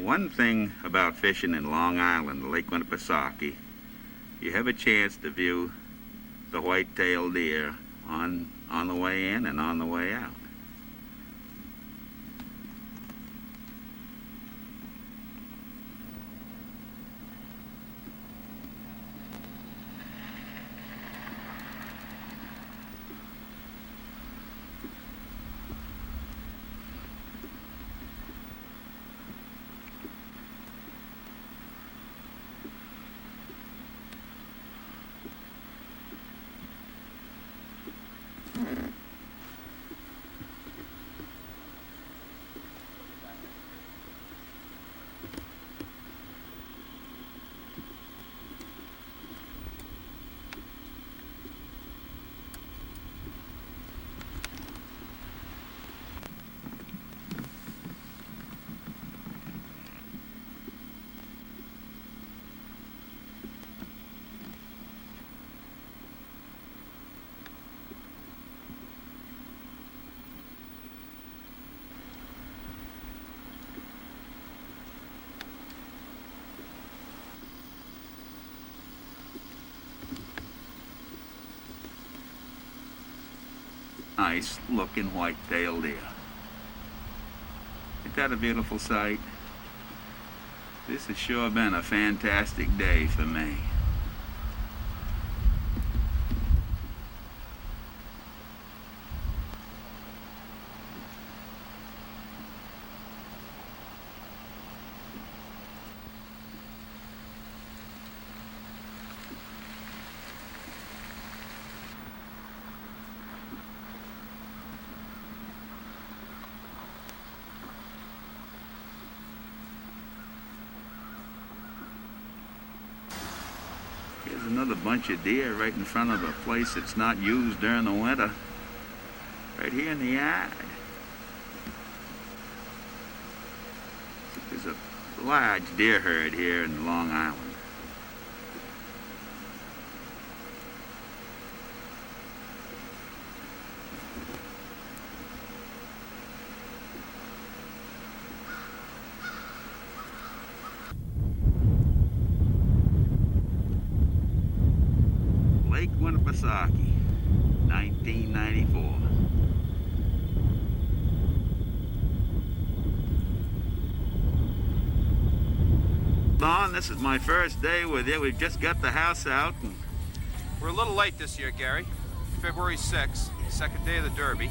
one thing about fishing in Long Island, Lake Winnipesaukee, you have a chance to view the white-tailed deer on the way in and on the way out. Nice looking white-tailed deer. Ain't that a beautiful sight? This has sure been a fantastic day for me. Here's another bunch of deer right in front of a place that's not used during the winter. Right here in the yard. There's a large deer herd here in Long Island. Lake Winnipesaukee, 1994. Don, this is my first day with you. We've just got the house out. We're a little late this year, Gary. February 6th, second day of the Derby.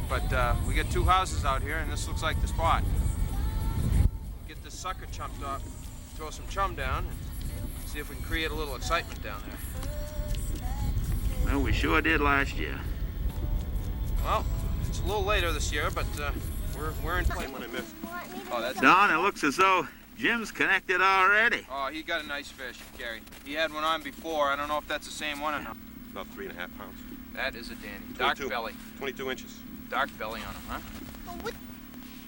But we got two houses out here, and this looks like the spot. Get this sucker chumped up, throw some chum down, and see if we can create a little excitement down there. Well, we sure did last year. Well, it's a little later this year, but we're in play. When I missed. Oh, that's Don, it looks as though Jim's connected already. Oh, he got a nice fish, Gary. He had one on before. I don't know if that's the same one or not. About 3.5 pounds. That is a dandy. Dark 22. belly. 22 inches. Dark belly on him, huh?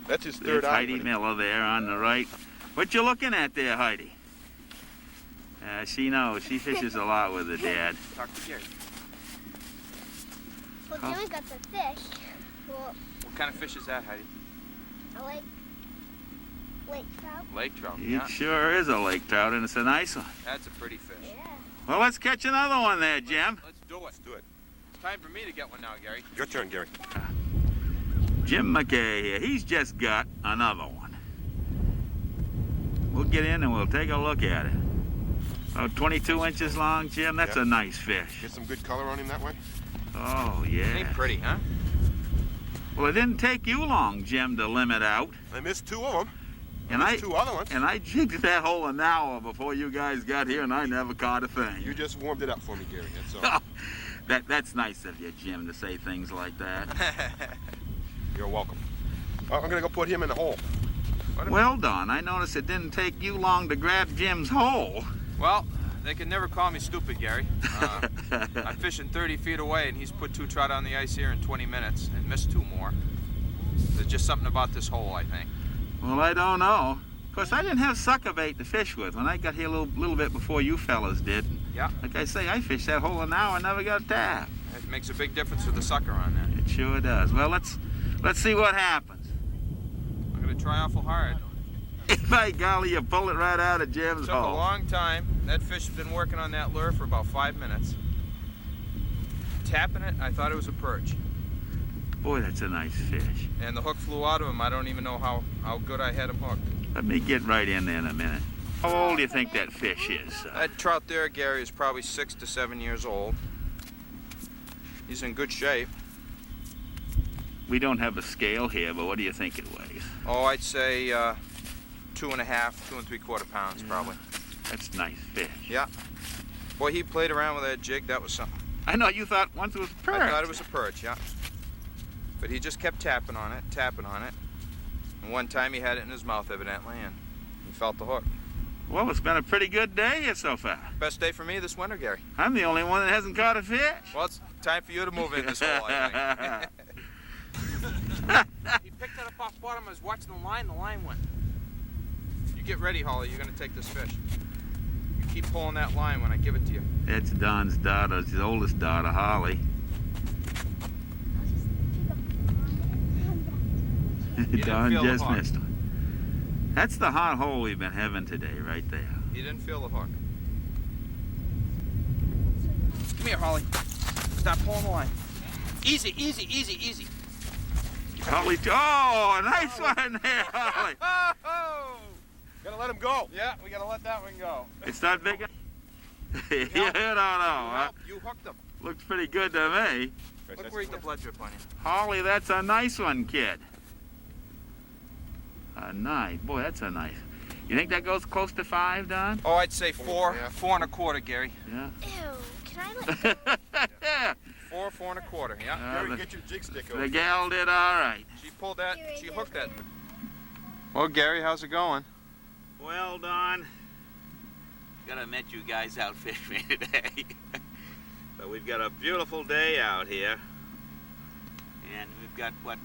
That's his There's third eye. Heidi Miller there on the right. What you looking at there, Heidi? She knows. She fishes a lot with her dad. Talk to Gary. Well, Jimmy got the fish. Well, What kind of fish is that, Heidi? I like lake trout. Lake trout, It yeah. sure is a lake trout, and it's a nice one. That's a pretty fish. Yeah. Well, let's catch another one there, Jim. Let's do it. Let's do it. It's time for me to get one now, Gary. Your turn, Gary. Jim McKay here. He's just got another one. We'll get in and we'll take a look at it. About 22 inches long, Jim. That's Yeah. a nice fish. Get some good color on him that way. Oh, yeah. Ain't pretty, huh? Well, it didn't take you long, Jim, to limit out. I missed two of them. And missed two other ones. And I jigged that hole an hour before you guys got here, and I never caught a thing. You just warmed it up for me, Gary. That's all. That's nice of you, Jim, to say things like that. You're welcome. I'm gonna go put him in the hole. Well, Don, I noticed it didn't take you long to grab Jim's hole. Well, they can never call me stupid, Gary. I'm fishing 30 feet away, and he's put two trout on the ice here in 20 minutes and missed two more. There's just something about this hole, I think. Well, I don't know. Of course, I didn't have sucker bait to fish with when I got here a little bit before you fellas did. Yeah. Like I say, I fished that hole an hour and never got a tap. It makes a big difference with the sucker on that. It sure does. Well, let's see what happens. I'm gonna try awful hard. By golly, you pulled it right out of Jim's Took a hole. long time. That fish had been working on that lure for about 5 minutes. Tapping it, I thought it was a perch. Boy, that's a nice fish. And the hook flew out of him. I don't even know how good I had him hooked. Let me get right in there in a minute. How old do you think that fish is? That trout there, Gary, is probably 6 to 7 years old. He's in good shape. We don't have a scale here, but what do you think it weighs? Oh, I'd say 2.5, 2 3/4 pounds, probably. That's nice fish. Yeah. Boy, he played around with that jig. That was something. I know you thought once it was a perch. I thought it was a perch, yeah. But he just kept tapping on it. And one time he had it in his mouth, evidently, and he felt the hook. Well, it's been a pretty good day here so far. Best day for me this winter, Gary. I'm the only one that hasn't caught a fish. Well, it's time for you to move in this hole, I think. He picked it up off bottom. I was watching the line went. You get ready, Holly. You're going to take this fish. You keep pulling that line when I give it to you. That's Don's daughter, his oldest daughter, Holly. didn't Don feel the just hook. missed him. That's the hot hole we've been having today, right there. He didn't feel the hook. Come here, Holly. Stop pulling the line. Easy, easy, easy, easy. Holly, oh, nice one there, Holly. Oh! Gotta let him go. Yeah, we gotta let that one go. It's not big. You don't know, huh? You hooked him. Looks pretty good to me. Look where the blood drip on you. Holly, that's a nice one, kid. A nice, boy, that's a nice. You think that goes close to 5, Don? Oh, I'd say 4, Yeah. 4 1/4, Gary. Yeah. Ew, can I like 4, 4 1/4. Yeah. Uh, Gary, get your jig stick The over. gal did all right. She pulled that. You're She right hooked there. that. Well, Gary, how's it going? Well, Don, gotta admit you guys outfished me today. But we've got a beautiful day out here. And we've got, what,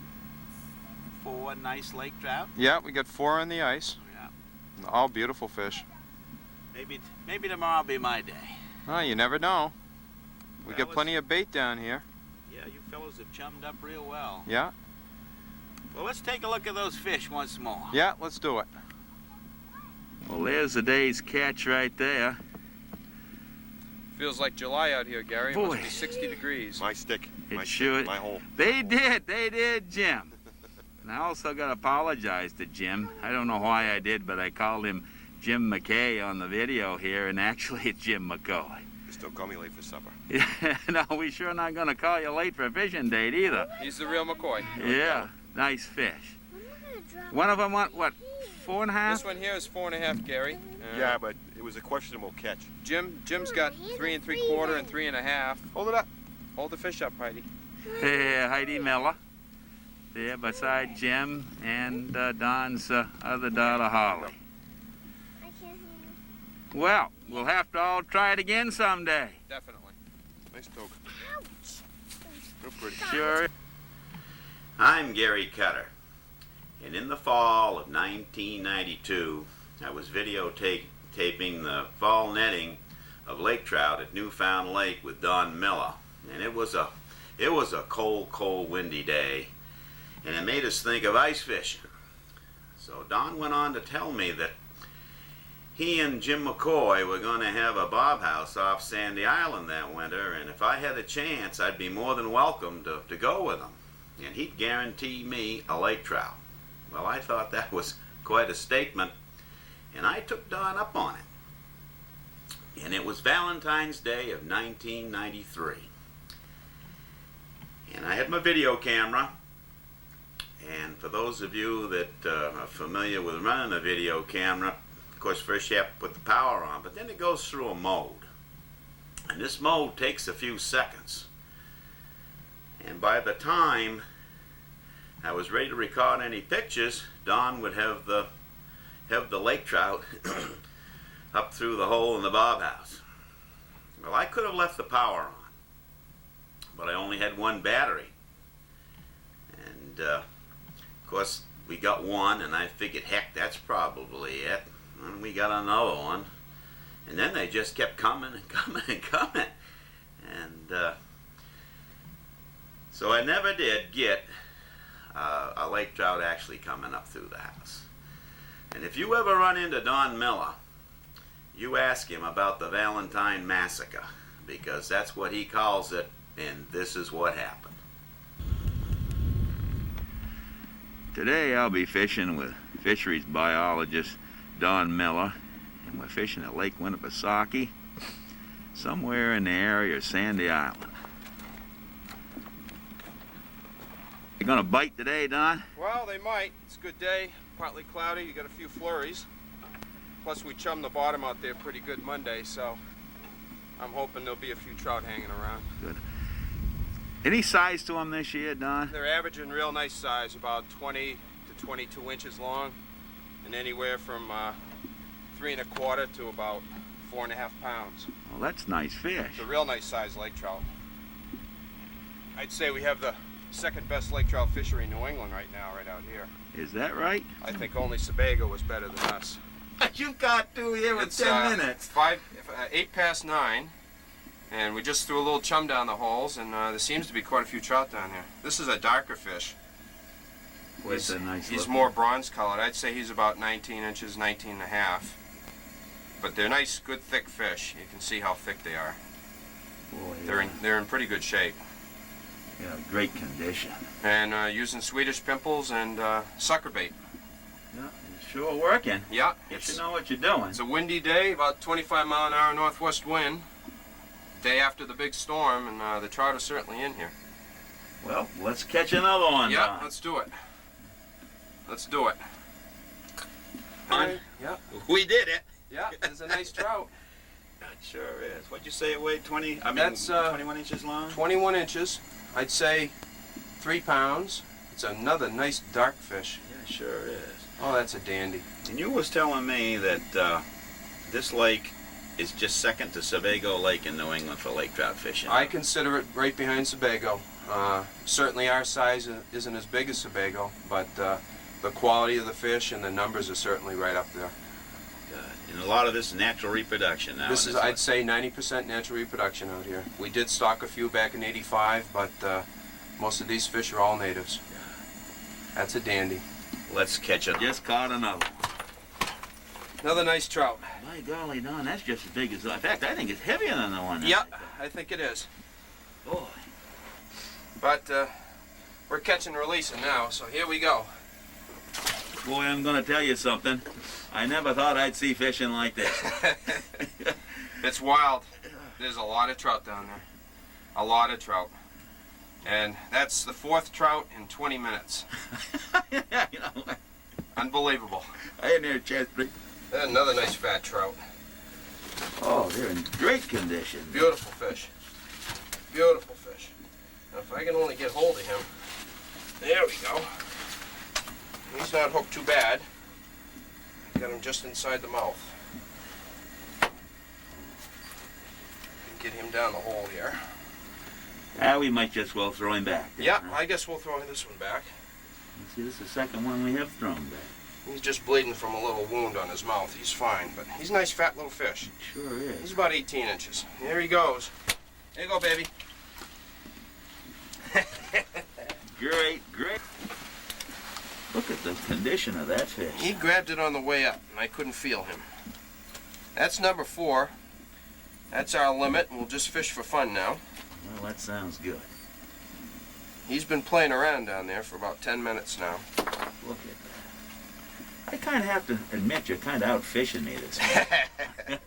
4 nice lake trout? Yeah, we got 4 on the ice. Yeah. All beautiful fish. Maybe tomorrow will be my day. Oh, you never know. We Well, got plenty of bait down here. Yeah, you fellows have chummed up real well. Yeah, Well, let's take a look at those fish once more. yeah, let's do it. Well, there's the day's catch right there. Feels like July out here, Gary. It Boy. must be 60 degrees. My stick. It My should. Stick, my hole. They did, Jim. And I also got to apologize to Jim. I don't know why I did, but I called him Jim McKay on the video here, and actually it's Jim McCoy. You still call me late for supper. No, we sure not going to call you late for a fishing date either. He's the real McCoy. Yeah, nice fish. I'm not gonna drop One of them, what, 4.5? This one here is 4 1/2, Gary. Yeah, but it was a questionable catch. Jim's got 3 3/4 and 3 1/2. Hold it up. Hold the fish up, Heidi. Yeah, Heidi Miller. There beside Jim and Don's other daughter, Holly. I can't hear you. Well, we'll have to all try it again someday. Definitely. Nice poke. Ouch. Real pretty. Sure. I'm Gary Cutter, and in the fall of 1992, I was videotaping the fall netting of lake trout at Newfound Lake with Don Miller, and it was a cold, windy day, and it made us think of ice fishing. So Don went on to tell me that he and Jim McCoy were going to have a bob house off Sandy Island that winter, and if I had a chance, I'd be more than welcome to go with him, and he'd guarantee me a lake trout. Well, I thought that was quite a statement, and I took Don up on it. And it was Valentine's Day of 1993. And I had my video camera, and for those of you that are familiar with running a video camera, of course, first you have to put the power on, but then it goes through a mode. And this mode takes a few seconds. And by the time I was ready to record any pictures, Don would have the lake trout up through the hole in the bob house. Well, I could have left the power on, but I only had one battery. And of course, we got one, and I figured, heck, that's probably it. And we got another one, and then they just kept coming and coming and coming. And so I never did get a lake trout actually coming up through the house. And if you ever run into Don Miller, you ask him about the Valentine Massacre, because that's what he calls it, and this is what happened. Today I'll be fishing with fisheries biologist Don Miller, and we're fishing at Lake Winnipesaukee, somewhere in the area of Sandy Island. You gonna bite today, Don? Well, they might. It's a good day, partly cloudy. You got a few flurries. Plus, we chummed the bottom out there pretty good Monday, so I'm hoping there'll be a few trout hanging around. Good. Any size to them this year, Don? They're averaging real nice size, about 20 to 22 inches long, and anywhere from 3 1/4 to about 4 1/2 pounds. Well, that's nice fish. It's a real nice size lake trout. I'd say we have the second best lake trout fishery in New England right now, right out here. Is that right? I think only Sebago was better than us. You got through here with It's 10 minutes. 8 past 9, and we just threw a little chum down the holes, and there seems to be quite a few trout down here. This is a darker fish. Boy, it's a nice He's looking. more bronze colored. I'd say he's about 19 inches, 19 1/2. But they're nice, good, thick fish. You can see how thick they are. Boy, They're in pretty good shape. yeah, great condition. And using Swedish pimples and sucker bait. Yeah, it's sure working. Yeah, You it's should know what you're doing. a windy day, about 25-mile-an-hour northwest wind. Day after the big storm, and the trout are certainly in here. Well, let's catch another one, Yeah, Don. let's do it. Let's do it. Fun. Yeah, We did it. yeah, there's a nice trout. It sure is. What'd you say it weighed? 20? I mean, That's, 21 inches long? 21 inches. I'd say 3 pounds. It's another nice dark fish. Yeah, it sure is. Oh, that's a dandy. And you was telling me that this lake is just second to Sebago Lake in New England for lake trout fishing. I consider it right behind Sebago. Certainly our size isn't as big as Sebago, but the quality of the fish and the numbers are certainly right up there. Good. And a lot of this is natural reproduction now. This in is, this I'd lake. say, 90% natural reproduction out here. We did stock a few back in '85, but most of these fish are all natives. That's a dandy. Let's catch it. Just caught another. Another nice trout. My golly, Don, that's just as big as... In fact, I think it's heavier than the one. Yeah, I think it is. Boy. But we're catching and releasing now, so here we go. Boy, I'm going to tell you something. I never thought I'd see fishing like this. It's wild. There's a lot of trout down there. A lot of trout. And that's the 4th trout in 20 minutes. You know, Unbelievable. I didn't hear Chester. Another nice fat trout. Oh, they're in great condition. Beautiful fish. Beautiful fish. Now, if I can only get hold of him. There we go. He's not hooked too bad. Got him just inside the mouth. Get him down the hole here. We might just well throw him back. Yeah, I guess we'll throw this one back. See, this is the second one we have thrown back. He's just bleeding from a little wound on his mouth. He's fine, but he's a nice fat little fish. Sure is. He's about 18 inches. Here he goes. There you go, baby. Great, great. Look at the condition of that fish. He grabbed it on the way up, and I couldn't feel him. That's number 4. That's our limit, and we'll just fish for fun now. Well, that sounds good. He's been playing around down there for about 10 minutes now. Look at that. I kind of have to admit you're kind of out fishing me this morning.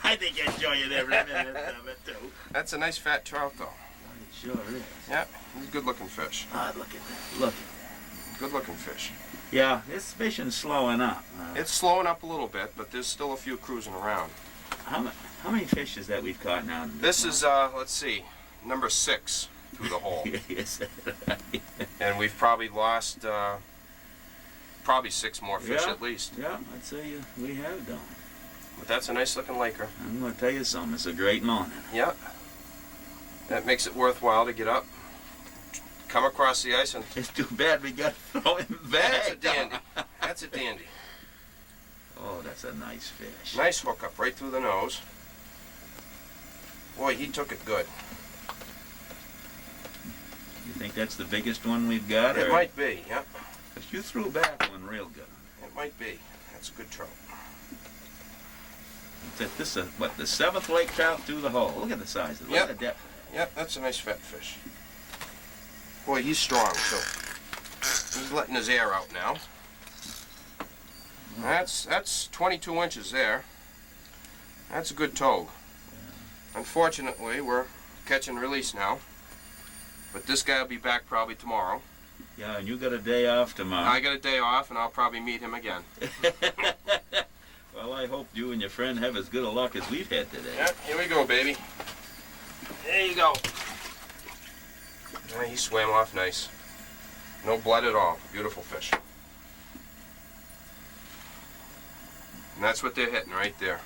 I think you enjoy it every minute of it, too. That's a nice fat trout, though. It sure is. Yeah, he's a good-looking fish. Ah, look at that. Look at Good-looking fish. that. Yeah, this fishing's slowing up. It's slowing up a little bit, but there's still a few cruising around. How many fish is that we've caught now? This is, let's see, number 6 through the hole. Yes. And we've probably lost probably 6 more fish Yeah. at least. Yeah, I'd say we have done. But that's a nice looking laker. I'm going to tell you something. It's a great morning. Yeah. That makes it worthwhile to get up, come across the ice, and It's too bad we got to throw him back. that's a dandy. That's a dandy. Oh, that's a nice fish. Nice hookup right through the nose. Boy, he took it good. You think that's the biggest one we've got? It or- might be, yeah. 'Cause you threw back one real good. It might be. That's a good trout. This is what, the 7th lake trout through the hole. Look at the size of it. Look at the depth. Yep, that's a nice fat fish. Boy, he's strong too. He's letting his air out now. That's 22 inches there. That's a good togue. Unfortunately, we're catch and release now. But this guy will be back probably tomorrow. Yeah, and you got a day off tomorrow. I got a day off, and I'll probably meet him again. Well, I hope you and your friend have as good a luck as we've had today. Yep, here we go, baby. There you go. Yeah, he swam off nice. No blood at all. Beautiful fish. And that's what they're hitting right there.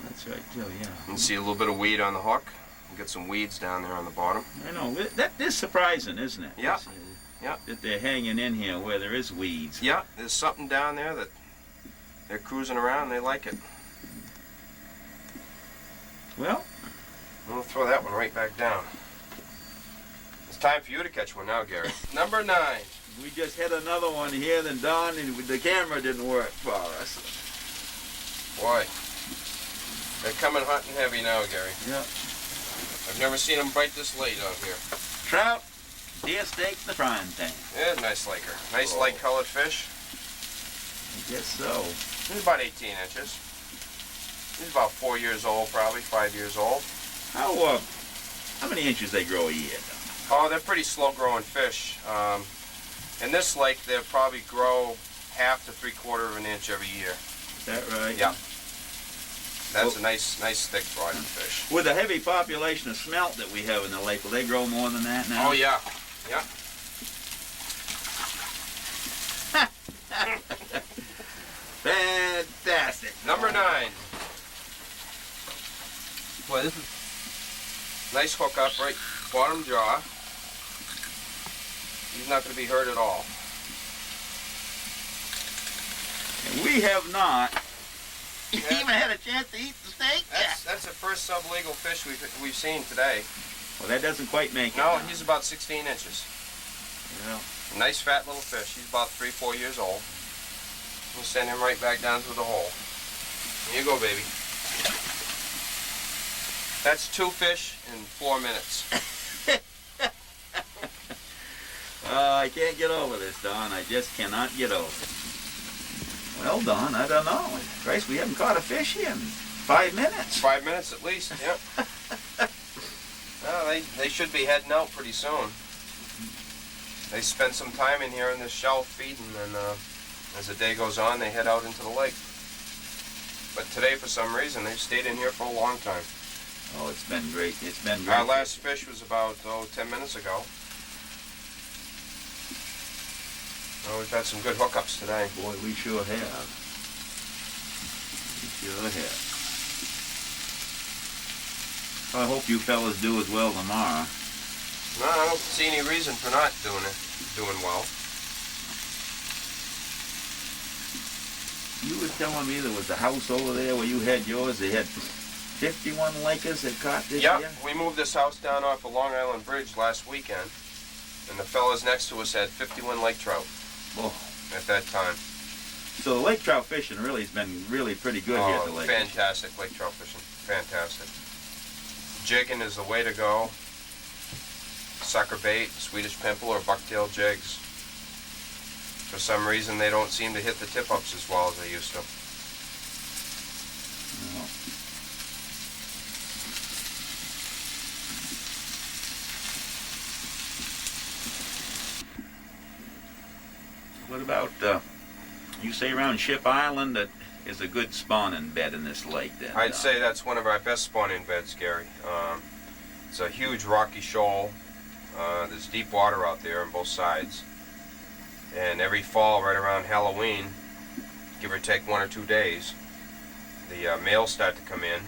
That's right, too, yeah. You can see a little bit of weed on the hook. You get some weeds down there on the bottom. I know. That is surprising, isn't it? Yeah. Yeah. That they're hanging in here where there is weeds. Yeah, there's something down there that they're cruising around and they like it. Well, We'll throw that one right back down. It's time for you to catch one now, Gary. Number 9. we just hit another one here, then Don, and the camera didn't work for us. Boy, they're coming hot and heavy now, Gary. Yeah. I've never seen them bite this late out here. Trout, deer steak, the frying pan. Yeah, nice liker. Nice light colored fish. I guess so. He's about 18 inches. He's about 4 years old, probably 5 years old. How many inches they grow a year, Don? Oh, they're pretty slow-growing fish. In this lake, they'll probably grow 1/2 to 3/4 of an inch every year. Is that right? Yeah. That's a nice thick bodied fish. With the heavy population of smelt that we have in the lake, will they grow more than that now? Oh yeah, yeah. Fantastic. Number 9. Boy, this is nice hook up, right bottom jaw. He's not going to be hurt at all. And we have not Yeah. even had a chance to eat the steak yet. That's the first sublegal fish we've seen today. Well, that doesn't quite make it. No, Don. he's about 16 inches. Yeah. Nice fat little fish. He's about 3-4 years old. We'll send him right back down through the hole. Here you go, baby. That's 2 fish in 4 minutes. I can't get over this, Don. I just cannot get over it. Well, Don, I don't know. Christ, we haven't caught a fish here in 5 minutes. 5 minutes at least, yep. Well, they should be heading out pretty soon. They spend some time in here in this shelf feeding, and as the day goes on, they head out into the lake. But today, for some reason, they've stayed in here for a long time. Oh, it's been great. It's been great. Our last fish was about, 10 minutes ago. Oh, we've had some good hookups today. Boy, we sure have. We sure have. I hope you fellas do as well tomorrow. No, I don't see any reason for not doing well. You were telling me there was a house over there where you had yours. They had 51 lakers that caught this Yep, year? we moved this house down off of Long Island Bridge last weekend, and the fellas next to us had 51 lake trout Oh. at that time. So the lake trout fishing really has been really pretty good here at the lake. Fantastic lake trout fishing. Fantastic. Jigging is the way to go. Sucker bait, Swedish pimple, or bucktail jigs. For some reason, they don't seem to hit the tip-ups as well as they used to. No. What about, you say around Ship Island that is a good spawning bed in this lake then? I'd say that's one of our best spawning beds, Gary. It's a huge rocky shoal. There's deep water out there on both sides. And every fall, right around Halloween, give or take 1 or 2 days, the males start to come in,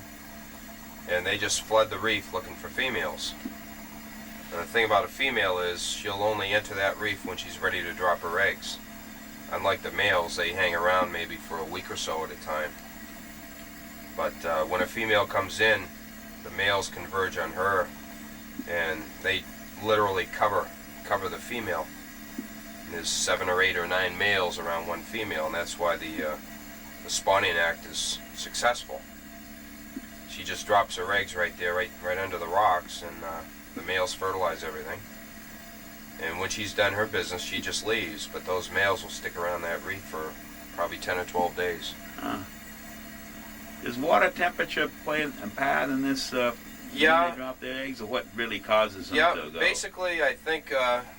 and they just flood the reef looking for females. And the thing about a female is she'll only enter that reef when she's ready to drop her eggs. Unlike the males, they hang around maybe for a week or so at a time. But when a female comes in, the males converge on her, and they literally cover the female. And there's 7 or 8 or 9 males around one female, and that's why the spawning act is successful. She just drops her eggs right there, right under the rocks, and the males fertilize everything. And when she's done her business, she just leaves. But those males will stick around that reef for probably 10 or 12 days. Does water temperature play a part in this? Yeah. When they drop their eggs, or what really causes them to go? Basically, I think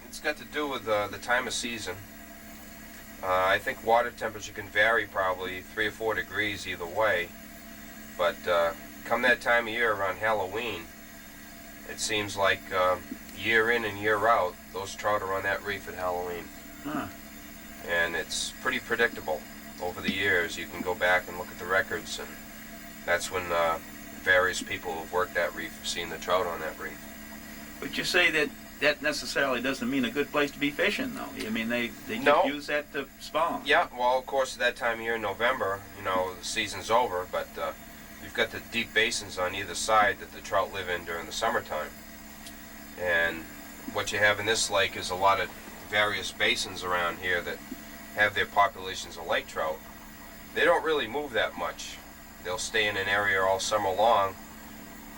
it's got to do with the time of season. I think water temperature can vary probably 3 or 4 degrees either way. But come that time of year around Halloween, it seems like year in and year out, those trout are on that reef at Halloween. And it's pretty predictable. Over the years, you can go back and look at the records, and that's when various people who've worked that reef have seen the trout on that reef. But you say that necessarily doesn't mean a good place to be fishing, though. I mean, they just use that to spawn. Yeah, well, of course, at that time of year in November, the season's over, but you've got the deep basins on either side that the trout live in during the summertime. And what you have in this lake is a lot of various basins around here that have their populations of lake trout. They don't really move that much. They'll stay in an area all summer long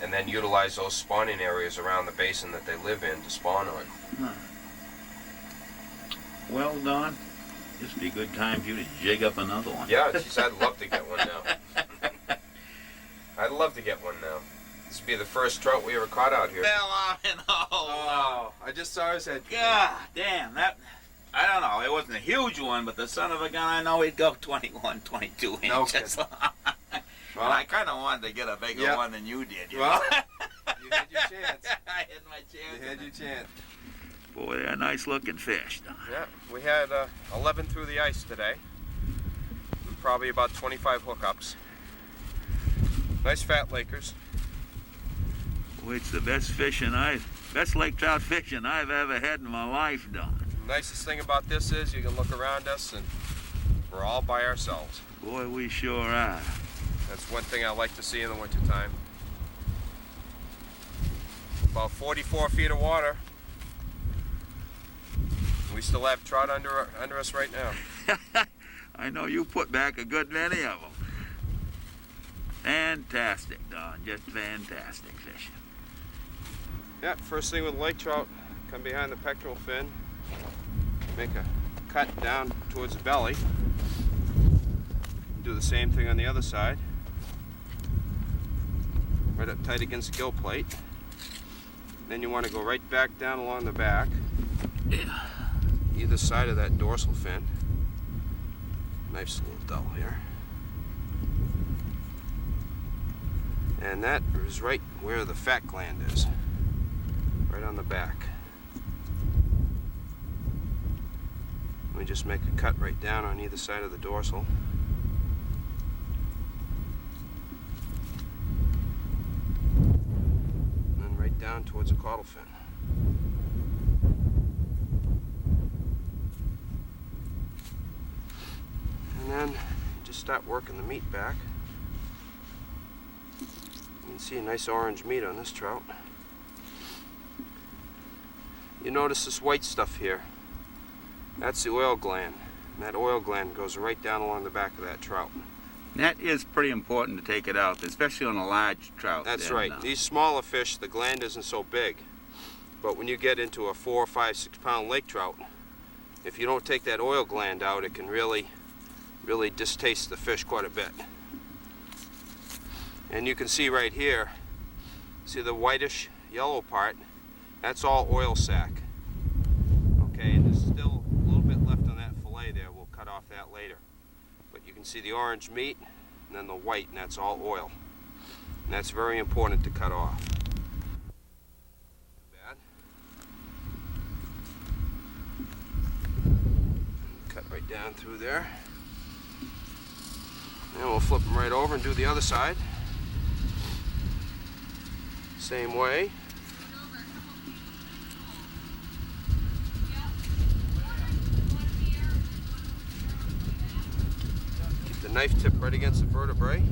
and then utilize those spawning areas around the basin that they live in to spawn on. Well, Don, this would be a good time for you to jig up another one. Yeah, geez, I'd love to get one now. I'd love to get one now. This would be the first trout we ever caught out here. Oh, I just saw his head. God damn, that... I don't know, it wasn't a huge one, but the son of a gun, I know he'd go 21, 22 inches. No. Well, I kind of wanted to get a bigger one than you did. You know? You had your chance. I had my chance. You had your chance. Boy, they're nice looking fish, Don. Yeah, we had 11 through the ice today. And probably about 25 hookups. Nice fat Lakers. Boy, it's the best lake trout fishing I've ever had in my life, Don. The nicest thing about this is you can look around us and we're all by ourselves. Boy, we sure are. That's one thing I like to see in the wintertime. About 44 feet of water. We still have trout under us right now. I know you put back a good many of them. Fantastic, Don. Just fantastic fishing. Yeah, first thing with lake trout, come behind the pectoral fin, make a cut down towards the belly. Do the same thing on the other side. Right up tight against the gill plate. Then you want to go right back down along the back. Either side of that dorsal fin. Knife's a little dull here. And that is right where the fat gland is. Right on the back. We just make a cut right down on either side of the dorsal. And then right down towards the caudal fin. And then just start working the meat back. You can see a nice orange meat on this trout. You notice this white stuff here. That's the oil gland. And that oil gland goes right down along the back of that trout. That is pretty important to take it out, especially on a large trout. That's right. These smaller fish, the gland isn't so big. But when you get into a 4, 5, 6 pound lake trout, if you don't take that oil gland out, it can really distaste the fish quite a bit. And you can see right here, see the whitish yellow part? That's all oil sac. Okay, and there's still a little bit left on that fillet there. We'll cut off that later. But you can see the orange meat and then the white, and that's all oil. And that's very important to cut off. Bad. Cut right down through there. And we'll flip them right over and do the other side. Same way. Keep the knife tip right against the vertebrae.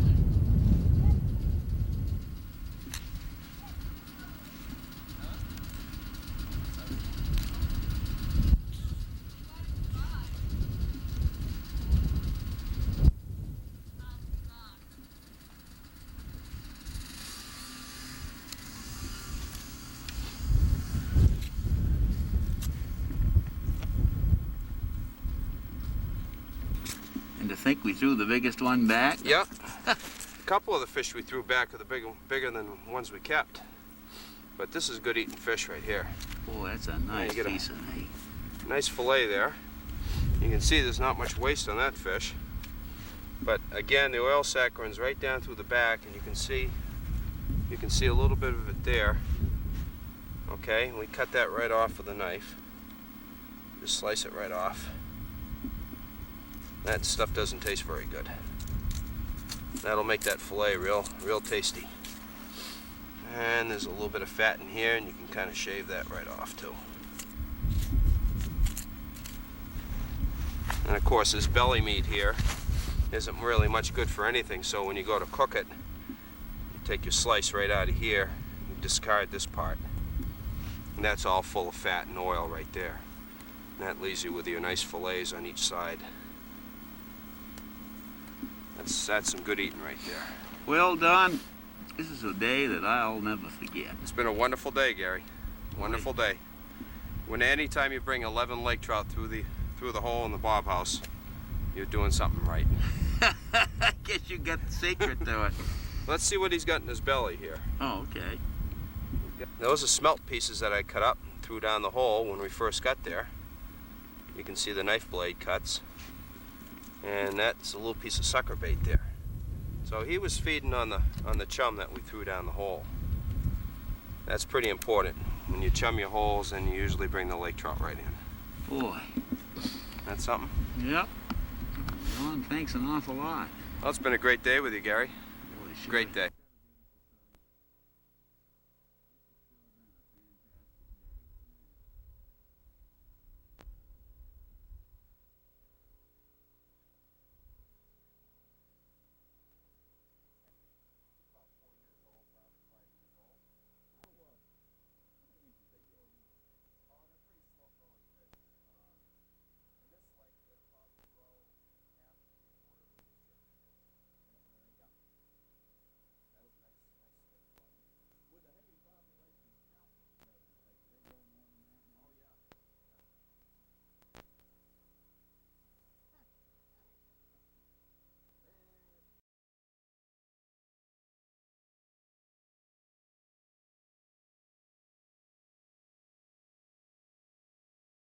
to think we threw the biggest one back? Yep. A couple of the fish we threw back are bigger than the ones we kept. But this is good eating fish right here. Boy, that's a nice you get piece of meat. Nice fillet there. You can see there's not much waste on that fish. But again, the oil sac runs right down through the back, and you can see a little bit of it there. Okay, and we cut that right off with a knife. Just slice it right off. That stuff doesn't taste very good. That'll make that fillet real tasty. And there's a little bit of fat in here, and you can kind of shave that right off too. And of course, this belly meat here isn't really much good for anything, so when you go to cook it, you take your slice right out of here, you discard this part. And that's all full of fat and oil right there. And that leaves you with your nice fillets on each side. That's some good eating right there. Well, Don, this is a day that I'll never forget. It's been a wonderful day, Gary. Wonderful day. When anytime you bring 11 lake trout through the hole in the bob house, you're doing something right. I guess you got the secret to it. Let's see what he's got in his belly here. Oh, okay. Those are smelt pieces that I cut up and threw down the hole when we first got there. You can see the knife blade cuts. And that's a little piece of sucker bait there. So he was feeding on the chum that we threw down the hole. That's pretty important. When you chum your holes, then you usually bring the lake trout right in. Boy. That's something. Yep. Don, thanks an awful lot. Well, it's been a great day with you, Gary. Boy, sure. Great day.